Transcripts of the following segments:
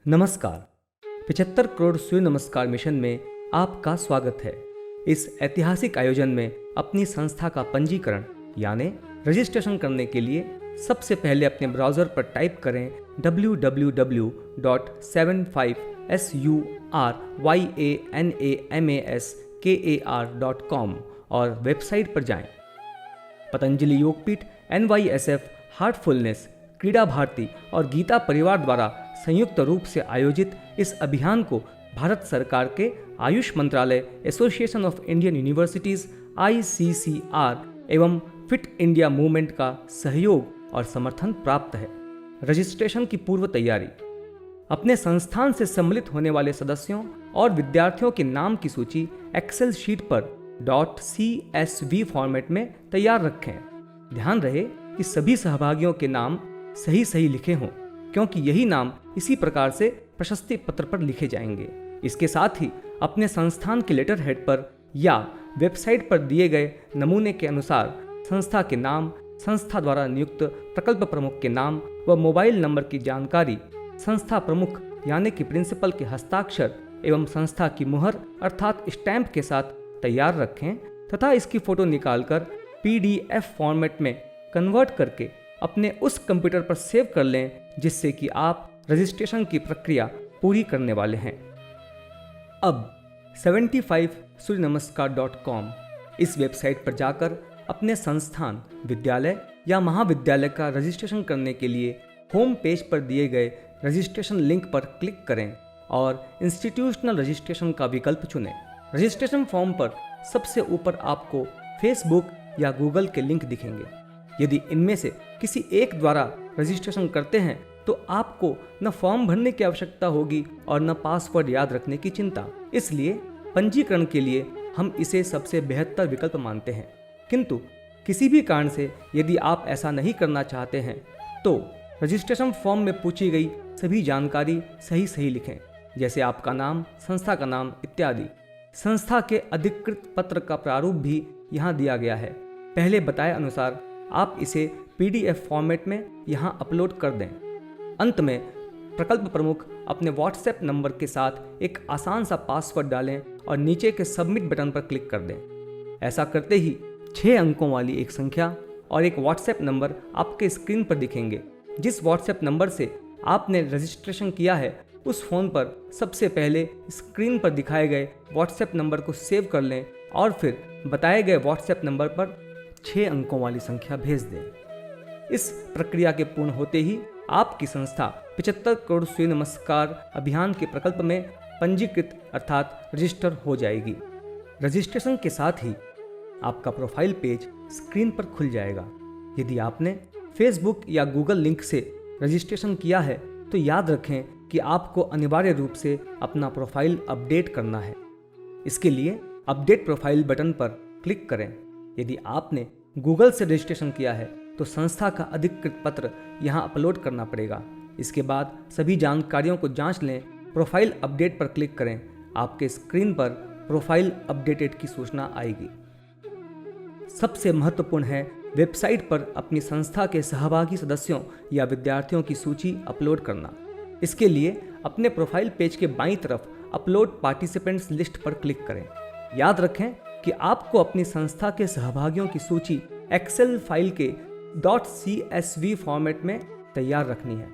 नमस्कार। 75 करोड़ सूर्य नमस्कार मिशन में आपका स्वागत है। इस ऐतिहासिक आयोजन में अपनी संस्था का पंजीकरण यानी रजिस्ट्रेशन करने के लिए सबसे पहले अपने ब्राउज़र पर टाइप करें www.75suryanamaskar.com और वेबसाइट पर जाएं। पतंजलि योगपीठ, NYSF, हार्टफुलनेस, क्रीड़ा भारती और गीता परिवार द्वारा संयुक्त रूप से आयोजित इस अभियान को भारत सरकार के आयुष मंत्रालय, association of Indian universities ICCR एवं फिट इंडिया मूवमेंट का सहयोग और समर्थन प्राप्त है। रजिस्ट्रेशन की पूर्व तैयारी। अपने संस्थान से सम्मिलित होने वाले सदस्यों और विद्यार्थियों के नाम की सूची एक्सेल शीट पर .csv फॉर्मेट में तैयार रखें। ध्यान रहे कि सभी सहभागियों के नाम सही लिखे हों, क्योंकि यही नाम इसी प्रकार से प्रशस्ति पत्र पर लिखे जाएंगे। इसके साथ ही अपने संस्थान के लेटर हेड पर या वेबसाइट पर दिए गए नमूने के अनुसार संस्था के नाम, संस्था द्वारा नियुक्त प्रकल्प प्रमुख के नाम व मोबाइल नंबर की जानकारी संस्था प्रमुख यानी कि प्रिंसिपल के हस्ताक्षर एवं संस्था की मुहर अर्थात स्टैंप के साथ तैयार रखें तथा इसकी फोटो निकालकर PDF फॉर्मेट में कन्वर्ट करके अपने उस कंप्यूटर पर सेव कर लें जिससे कि आप रजिस्ट्रेशन की प्रक्रिया पूरी करने वाले हैं। अब 75suryanamaskar.com इस वेबसाइट पर जाकर अपने संस्थान, विद्यालय या महाविद्यालय का रजिस्ट्रेशन करने के लिए होम पेज पर दिए गए रजिस्ट्रेशन लिंक पर क्लिक करें और इंस्टीट्यूशनल रजिस्ट्रेशन का विकल्प चुनें। रजिस्ट्रेशन फॉर्म पर सबसे ऊपर आपको फेसबुक या गूगल के लिंक दिखेंगे। यदि इनमें से किसी एक द्वारा रजिस्ट्रेशन करते हैं तो आपको न फॉर्म भरने की आवश्यकता होगी और न पासवर्ड याद रखने की चिंता। इसलिए पंजीकरण के लिए हम इसे सबसे बेहतर विकल्प मानते हैं। किंतु किसी भी कारण से यदि आप ऐसा नहीं करना चाहते हैं तो रजिस्ट्रेशन फॉर्म में पूछी गई सभी जानकारी सही लिखें, जैसे आपका नाम, संस्था का नाम इत्यादि। संस्था के अधिकृत पत्र का प्रारूप भी यहाँ दिया गया है। पहले बताए अनुसार आप इसे PDF फॉर्मेट में यहाँ अपलोड कर दें। अंत में प्रकल्प प्रमुख अपने WhatsApp नंबर के साथ एक आसान सा पासवर्ड डालें और नीचे के सबमिट बटन पर क्लिक कर दें। ऐसा करते ही 6 अंकों वाली एक संख्या और एक WhatsApp नंबर आपके स्क्रीन पर दिखेंगे। जिस WhatsApp नंबर से आपने रजिस्ट्रेशन किया है उस फ़ोन पर सबसे पहले स्क्रीन पर दिखाए गए WhatsApp नंबर को सेव कर लें और फिर बताए गए WhatsApp नंबर पर 6 अंकों वाली संख्या भेज दें। इस प्रक्रिया के पूर्ण होते ही आपकी संस्था 75 करोड़ सूर्य नमस्कार अभियान के प्रकल्प में पंजीकृत अर्थात रजिस्टर हो जाएगी। रजिस्ट्रेशन के साथ ही आपका प्रोफाइल पेज स्क्रीन पर खुल जाएगा। यदि आपने फेसबुक या गूगल लिंक से रजिस्ट्रेशन किया है तो याद रखें कि आपको अनिवार्य रूप से अपना प्रोफाइल अपडेट करना है। इसके लिए अपडेट प्रोफाइल बटन पर क्लिक करें। यदि आपने गूगल से रजिस्ट्रेशन किया है तो संस्था का अधिकृत पत्र यहाँ अपलोड करना पड़ेगा। इसके बाद सभी जानकारियों को जांच लें, प्रोफाइल अपडेट पर क्लिक करें। आपके स्क्रीन पर प्रोफाइल अपडेटेड की सूचना आएगी। सबसे महत्वपूर्ण है वेबसाइट पर अपनी संस्था के सहभागी सदस्यों या विद्यार्थियों की सूची अपलोड करना। इसके लिए अपने प्रोफाइल पेज के बाईं तरफ अपलोड पार्टिसिपेंट्स लिस्ट पर क्लिक करें। याद रखें कि आपको अपनी संस्था के सहभागियों की सूची एक्सेल फाइल के .csv फॉर्मेट में तैयार रखनी है।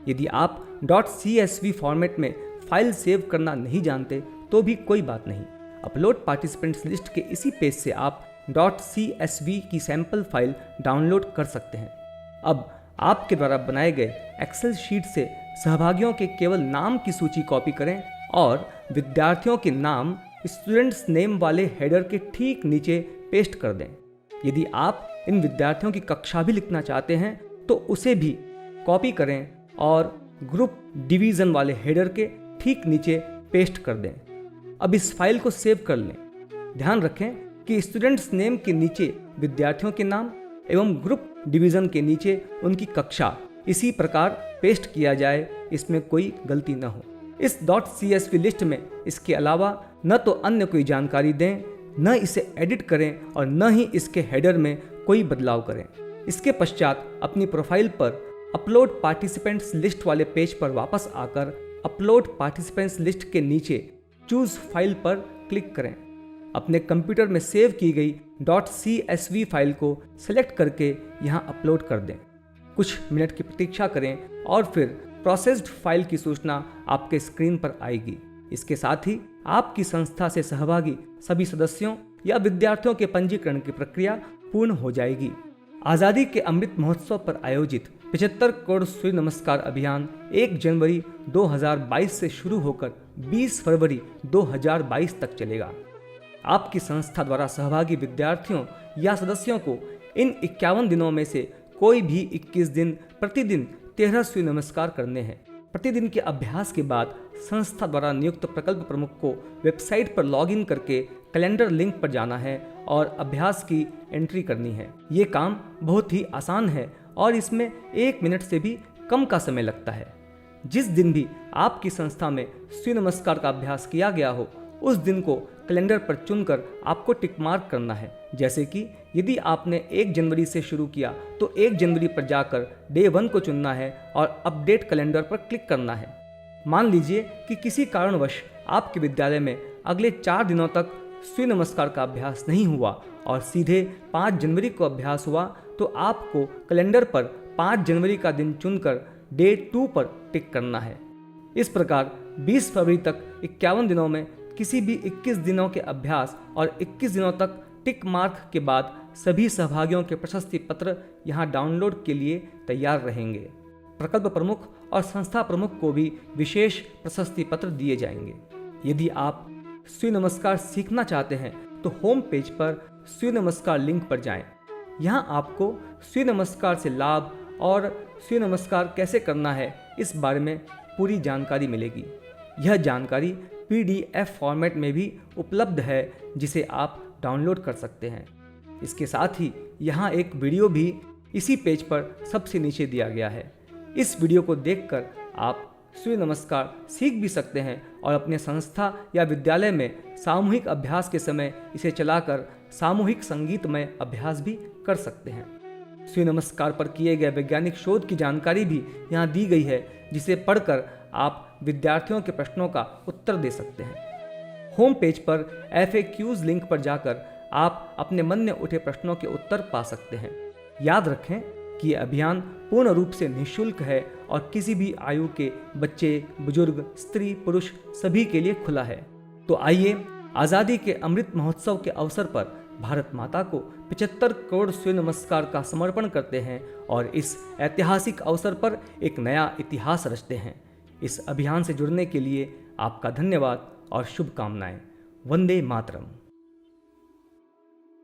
यदि आप .csv फॉर्मेट में फाइल सेव करना नहीं जानते तो भी कोई बात नहीं। अपलोड पार्टिसिपेंट्स लिस्ट के इसी पेज से आप .csv की सैंपल फाइल डाउनलोड कर सकते हैं। अब आपके द्वारा बनाए गए एक्सेल शीट से सहभागियों के केवल नाम की सूची कॉपी करें और विद्यार्थियों के नाम स्टूडेंट्स नेम वाले हेडर के ठीक नीचे पेस्ट कर दें। यदि आप इन विद्यार्थियों की कक्षा भी लिखना चाहते हैं तो उसे भी कॉपी करें और ग्रुप डिवीज़न वाले हेडर के ठीक नीचे पेस्ट कर दें। अब इस फाइल को सेव कर लें। ध्यान रखें कि स्टूडेंट्स नेम के नीचे विद्यार्थियों के नाम एवं ग्रुप डिवीज़न के नीचे उनकी कक्षा इसी प्रकार पेस्ट किया जाए, इसमें कोई गलती न हो। इस .csv लिस्ट में इसके अलावा न तो अन्य कोई जानकारी दें, न इसे एडिट करें और न ही इसके हेडर में कोई बदलाव करें। इसके पश्चात अपनी प्रोफाइल पर अपलोड पार्टिसिपेंट्स लिस्ट वाले पेज पर वापस आकर अपलोड पार्टिसिपेंट्स लिस्ट के नीचे चूज फाइल पर क्लिक करें। अपने कंप्यूटर में सेव की गई .csv फाइल को सेलेक्ट करके यहां अपलोड कर दें। कुछ मिनट की प्रतीक्षा करें और फिर प्रोसेस्ड फाइल की सूचना आपके स्क्रीन पर आएगी। इसके साथ ही आपकी संस्था से सहभागी सभी सदस्यों या विद्यार्थियों के पंजीकरण की प्रक्रिया पूर्ण हो जाएगी। आज़ादी के अमृत महोत्सव पर आयोजित 75 करोड़ सूर्य नमस्कार अभियान 1 जनवरी 2022 से शुरू होकर 20 फरवरी 2022 तक चलेगा। आपकी संस्था द्वारा सहभागी विद्यार्थियों या सदस्यों को इन 51 दिनों में से कोई भी 21 दिन प्रतिदिन 13 सूर्य नमस्कार करने हैं। प्रतिदिन के अभ्यास के बाद संस्था द्वारा नियुक्त प्रकल्प प्रमुख को वेबसाइट पर लॉगिन करके कैलेंडर लिंक पर जाना है और अभ्यास की एंट्री करनी है। ये काम बहुत ही आसान है और इसमें 1 मिनट से भी कम का समय लगता है। जिस दिन भी आपकी संस्था में सूर्य नमस्कार का अभ्यास किया गया हो उस दिन को कैलेंडर पर चुनकर आपको टिक मार्क करना है। जैसे कि यदि आपने 1 जनवरी से शुरू किया तो 1 जनवरी पर जाकर डे 1 को चुनना है और अपडेट कैलेंडर पर क्लिक करना है। मान लीजिए कि किसी कारणवश आपके विद्यालय में अगले 4 दिनों तक सूर्य नमस्कार का अभ्यास नहीं हुआ और सीधे 5 जनवरी को अभ्यास हुआ, तो आपको कैलेंडर पर 5 जनवरी का दिन चुनकर डे 2 पर टिक करना है। इस प्रकार 20 फरवरी तक 51 दिनों में किसी भी 21 दिनों के अभ्यास और 21 दिनों तक टिक मार्क के बाद सभी सहभागियों के प्रशस्ति पत्र यहाँ डाउनलोड के लिए तैयार रहेंगे। प्रकल्प प्रमुख और संस्था प्रमुख को भी विशेष प्रशस्ति पत्र दिए जाएंगे। यदि आप सूर्य नमस्कार सीखना चाहते हैं तो होम पेज पर सूर्य नमस्कार लिंक पर जाएं। यहाँ आपको सूर्य नमस्कार से लाभ और सूर्य नमस्कार कैसे करना है इस बारे में पूरी जानकारी मिलेगी। यह जानकारी PDF फॉर्मेट में भी उपलब्ध है जिसे आप डाउनलोड कर सकते हैं। इसके साथ ही यहाँ एक वीडियो भी इसी पेज पर सबसे नीचे दिया गया है। इस वीडियो को देखकर आप सूर्य नमस्कार सीख भी सकते हैं और अपने संस्था या विद्यालय में सामूहिक अभ्यास के समय इसे चलाकर सामूहिक संगीतमय अभ्यास भी कर सकते हैं। सूर्य नमस्कार पर किए गए वैज्ञानिक शोध की जानकारी भी यहाँ दी गई है, जिसे पढ़कर आप विद्यार्थियों के प्रश्नों का उत्तर दे सकते हैं। होम पेज पर FAQs लिंक पर जाकर आप अपने मन में उठे प्रश्नों के उत्तर पा सकते हैं। याद रखें कि यह अभियान पूर्ण रूप से निःशुल्क है और किसी भी आयु के बच्चे, बुजुर्ग, स्त्री, पुरुष सभी के लिए खुला है। तो आइए आज़ादी के अमृत महोत्सव के अवसर पर भारत माता को 75 करोड़ सूर्य नमस्कार का समर्पण करते हैं और इस ऐतिहासिक अवसर पर एक नया इतिहास रचते हैं। इस अभियान से जुड़ने के लिए आपका धन्यवाद और शुभकामनाएं। वंदे मातरम।